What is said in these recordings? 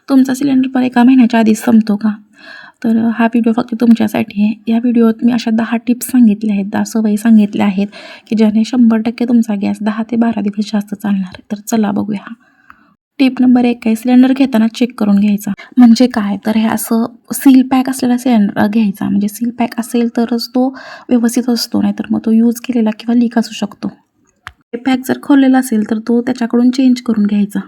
तुमचा सिलेंडर पण एका महिन्याच्या आधीच संपतो का? तर हा व्हिडिओ फक्त तुमच्यासाठी आहे. या व्हिडिओत मी अशा 10 टिप्स सांगितल्या आहेत, 10 सवयी सांगितल्या आहेत, की ज्याने 100% तुमचा गॅस 10 ते 12 दिवस जास्त चालणार. तर चला बघूया. टिप नंबर 1 आहे, सिलेंडर घेताना चेक करून घ्यायचा. म्हणजे काय, तर हे असं सील पॅक असलेला सिलेंडर घ्यायचा. म्हणजे सील पॅक असेल तरच तो व्यवस्थित असतो, नाहीतर मग तो यूज केलेला किंवा लीक असू शकतो. हे पॅक जर खोललेला असेल तर तो त्याच्याकडून चेंज करून घ्यायचा.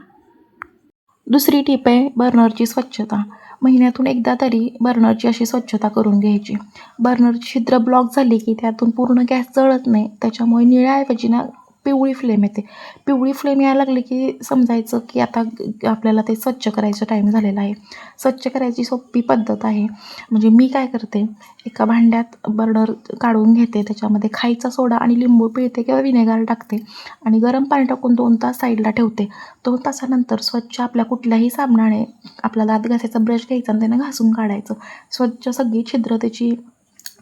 दुसरी टीप आहे बर्नरची स्वच्छता. महिन्यातून एकदा तरी बर्नरची अशी स्वच्छता करून घ्यायची. बर्नरची छिद्र ब्लॉक झाली की त्यातून पूर्ण गॅस जळत नाही. त्याच्यामुळे निळ्याऐवजी ना पिवळी फ्लेम येते. पिवळी फ्लेम यायला लागली की समजायचं की आता आपल्याला ते स्वच्छ करायचा टाईम झालेला आहे. स्वच्छ करायची सोपी पद्धत आहे. म्हणजे मी काय करते, एका भांड्यात बर्नर काढून घेते, त्याच्यामध्ये खायचा सोडा आणि लिंबू पिळते किंवा विनेगर टाकते आणि गरम पाणी टाकून 2 तास साईडला ठेवते. 2 तासानंतर स्वच्छ आपल्या कुठल्याही साबणाने आपला दात घासायचा ब्रश घ्यायचा आणि त्यानं घासून काढायचं. स्वच्छ सगळी छिद्र त्याची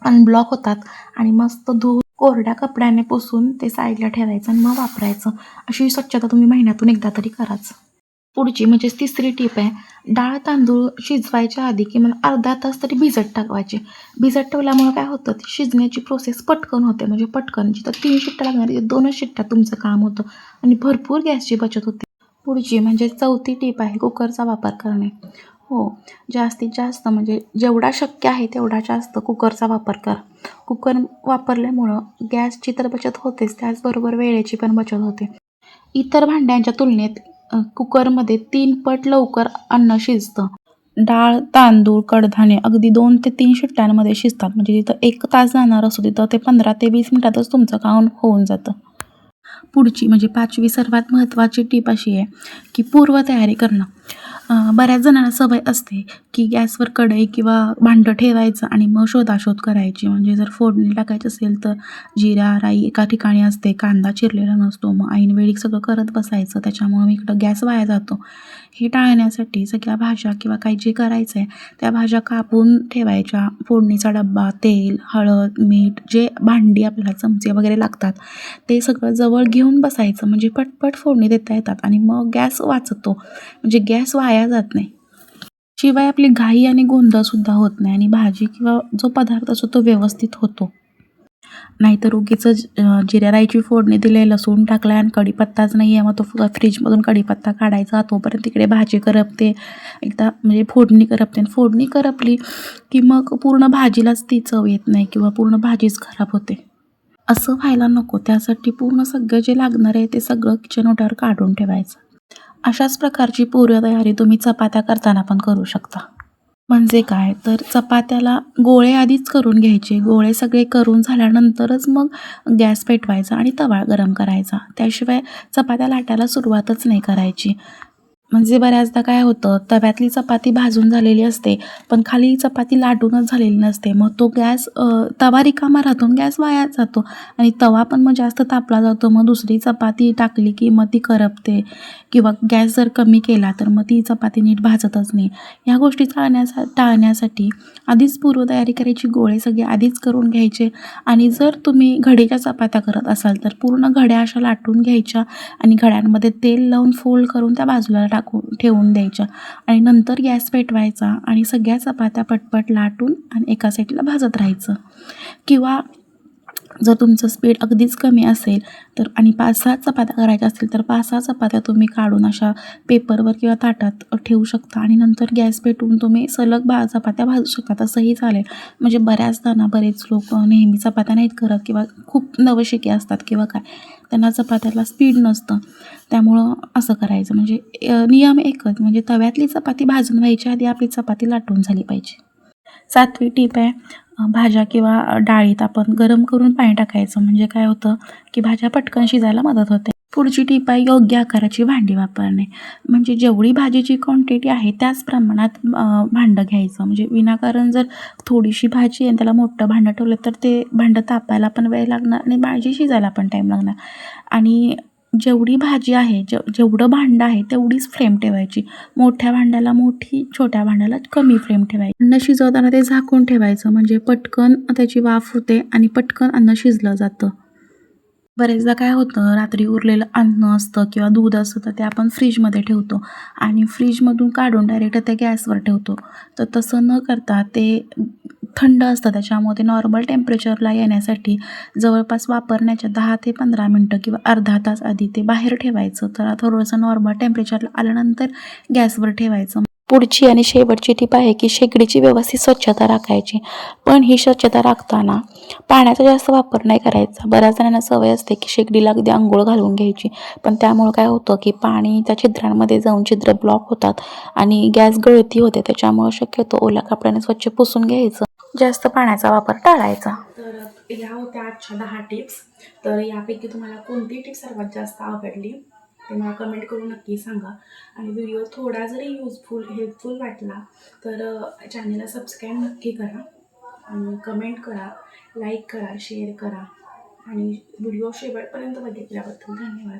अनब्लॉक होतात आणि मस्त धुवून कोरड्या कपड्याने पुसून ते साईडला ठेवायचं आणि मग वापरायचं. अशी स्वच्छता तुम्ही महिन्यातून एकदा तरी कराच. पुढची म्हणजे तिसरी टीप आहे, डाळ तांदूळ शिजवायच्या आधी किमान अर्धा तास तरी भिजत टाकवायचे. भिजत ठेवल्यामुळे काय होतं, ती शिजण्याची प्रोसेस पटकन होते. म्हणजे पटकन जिथं 3 शिट्ट्या लागणार तिथे 2च शिट्ट्यात तुमचं काम होतं आणि भरपूर गॅसची बचत होते. पुढची म्हणजे चौथी टीप आहे कुकरचा वापर करणे. हो, जास्तीत जास्त म्हणजे जेवढा शक्य आहे तेवढा जास्त कुकरचा वापर करा. कुकर वापरल्यामुळं गॅसची तर बचत होतेच, त्याचबरोबर वेळेची पण बचत होते. इतर भांड्यांच्या तुलनेत कुकरमध्ये 3 पट लवकर अन्न शिजतं. डाळ, तांदूळ, कडधान्ये अगदी 2 ते 3 शिट्ट्यांमध्ये शिजतात. म्हणजे तिथं 1 तास जाणार असतो तिथं ते 15 ते 20 मिनिटातच तुमचं काम होऊन जातं. पुढची म्हणजे 5वी सर्वात महत्त्वाची टीप अशी आहे, की पूर्वतयारी करणं. बऱ्याच जणांना सवय असते, की गॅसवर कढई किंवा भांडं ठेवायचं आणि मग शोधाशोध करायची. म्हणजे जर फोडणी टाकायची असेल तर जिरा, राई एका ठिकाणी असते, कांदा चिरलेला नसतो. मग ऐनवेळी सगळं करत बसायचं. त्याच्यामुळं इकडं गॅस वाया जातो. हे टाळण्यासाठी सगळ्या भाज्या किंवा काही जे करायचं आहे त्या भाज्या कापून ठेवायच्या. फोडणीचा डब्बा, तेल, हळद, मीठ, जे भांडी आपल्याला चमचे वगैरे लागतात ते सगळं जवळ घेऊन बसायचं. म्हणजे पटपट फोडणी देता येतात आणि मग गॅस वाचतो. म्हणजे गॅस वाया जात नाही. शिवाय आपली घाई आणि गोंधळसुद्धा होत नाही आणि भाजी किंवा जो पदार्थ असतो तो व्यवस्थित होतो. नाहीतर उगीचच जिऱ्या राईची फोडणी दिली, लसूण टाकला आणि कढीपत्ताच नाही आहे, मग तो फ्रीजमधून कढीपत्ता काढायचा, तोपर्यंत तिकडे भाजी करपते. एकदा म्हणजे फोडणी करपते आणि फोडणी करपली की मग पूर्ण भाजीलाच ती चव येत नाही किंवा पूर्ण भाजीच खराब होते. असं व्हायला नको, त्यासाठी पूर्ण सगळं जे लागणार आहे ते सगळं किचन ओट्यावर काढून ठेवायचं. अशाच प्रकारची पूर्वतयारी तुम्ही चपात्या करताना पण करू शकता. म्हणजे काय, तर चपात्याला गोळे आधीच करून घ्यायचे. गोळे सगळे करून झाल्यानंतरच मग गॅस पेटवायचा आणि तवा गरम करायचा. त्याशिवाय चपात्या लाटायला सुरुवातच नाही करायची. म्हणजे बऱ्याचदा काय होतं, तव्यातली चपाती भाजून झालेली असते, पण खाली चपाती लाटूनच झालेली नसते. मग तो गॅस तवा रिकामा राहतो आणि गॅस वाया जातो आणि तवा पण मग जास्त तापला जातो. मग दुसरी चपाती टाकली की मग ती करपते किंवा गॅस जर कमी केला तर मग ती चपाती नीट भाजतच नाही. ह्या गोष्टी टाळण्यासाठी आधीच पूर्वतयारी करायची. गोळे सगळे आधीच करून घ्यायचे आणि जर तुम्ही घडीच्या चपात्या करत असाल तर पूर्ण घड्या अशा लाटून घ्यायच्या आणि घड्यांमध्ये तेल लावून फोल्ड करून त्या बाजूला टाकून ठेवून द्यायच्या आणि नंतर गॅस पेटवायचा आणि सगळ्या चपात्या पटपट लाटून आणि एका साईडला भाजत राहायचं. किंवा जर तुमचं स्पीड अगदीच कमी असेल तर आणि 5-6 चपात्या करायच्या असतील तर 5-6 चपात्या तुम्ही काढून अशा पेपरवर किंवा ताटात ठेवू शकता आणि नंतर गॅस पेटवून तुम्ही सलग चपात्या भाजू शकता. तसंही चालेल. म्हणजे बऱ्याचदा बरेच लोक नेहमी चपात्या नाहीत करत किंवा खूप नवशिके असतात किंवा काय, त्यांना चपात्याला स्पीड नसतं. त्यामुळं असं करायचं. म्हणजे नियम एकच, म्हणजे तव्यातली चपाती भाजून व्हायच्या आधी आपली चपाती लाटून झाली पाहिजे. 7वी टीप आहे, भाज्या किंवा डाळीत आपण गरम करून पाणी टाकायचं. म्हणजे काय होतं, की भाज्या पटकन शिजायला मदत होते. पुढची टीप आहे योग्य आकाराची भांडी वापरणे. म्हणजे जेवढी भाजीची क्वांटिटी आहे त्याच प्रमाणात भांडं घ्यायचं. म्हणजे विनाकारण जर थोडीशी भाजी आहे आणि त्याला मोठं भांडं ठेवलं तर ते भांडं तापायला पण वेळ लागणार आणि भाजी शिजायला पण टाईम लागणार. आणि जेवढी भाजी आहे, जेवढं भांडं आहे तेवढीच फ्लेम ठेवायची. मोठ्या भांड्याला मोठी, छोट्या भांड्याला कमी फ्लेम ठेवायची. अन्न शिजवताना ते झाकून ठेवायचं. म्हणजे पटकन त्याची वाफ होते आणि पटकन अन्न शिजलं जातं. बरेचदा काय होतं, रात्री उरलेलं अन्न असतं किंवा दूध असतं तर ते आपण फ्रीजमध्ये ठेवतो आणि फ्रीजमधून काढून डायरेक्ट त्या गॅसवर ठेवतो. तर तसं न करता ते थंड असतं, त्याच्यामुळे ते नॉर्मल टेम्परेचरला येण्यासाठी जवळपास वापरण्याच्या 10 ते 15 मिनटं किंवा अर्धा तास आधी ते बाहेर ठेवायचं. तर थोडंसं नॉर्मल टेम्परेचरला आल्यानंतर गॅसवर ठेवायचं. पुढची आणि शेवटची टीप आहे की शेगडीची व्यवस्थित स्वच्छता राखायची. पण ही स्वच्छता राखताना पाण्याचा जास्त वापर नाही करायचा. बऱ्याच जणांना सवय असते की शेगडीला अगदी अंघोळ घालून घ्यायची, पण त्यामुळं काय होतं की पाणी त्या छिद्रांमध्ये जाऊन छिद्र ब्लॉक होतात आणि गॅस गळती होते. त्याच्यामुळं शक्यतो ओल्या कपड्याने स्वच्छ पुसून घ्यायचं, जास्त पाण्याचा वापर टाळायचा. तर ह्या होत्या आजच्या 10 टिप्स. तर यापैकी तुम्हाला कोणती टिप सर्वात जास्त आवडली ते मला कमेंट करून नक्की सांगा. आणि व्हिडिओ थोडा जरी हेल्पफुल वाटला तर चॅनलला सबस्क्राईब नक्की करा आणि कमेंट करा, लाईक करा, शेअर करा आणि व्हिडिओ शेवटपर्यंत बघितल्याबद्दल धन्यवाद.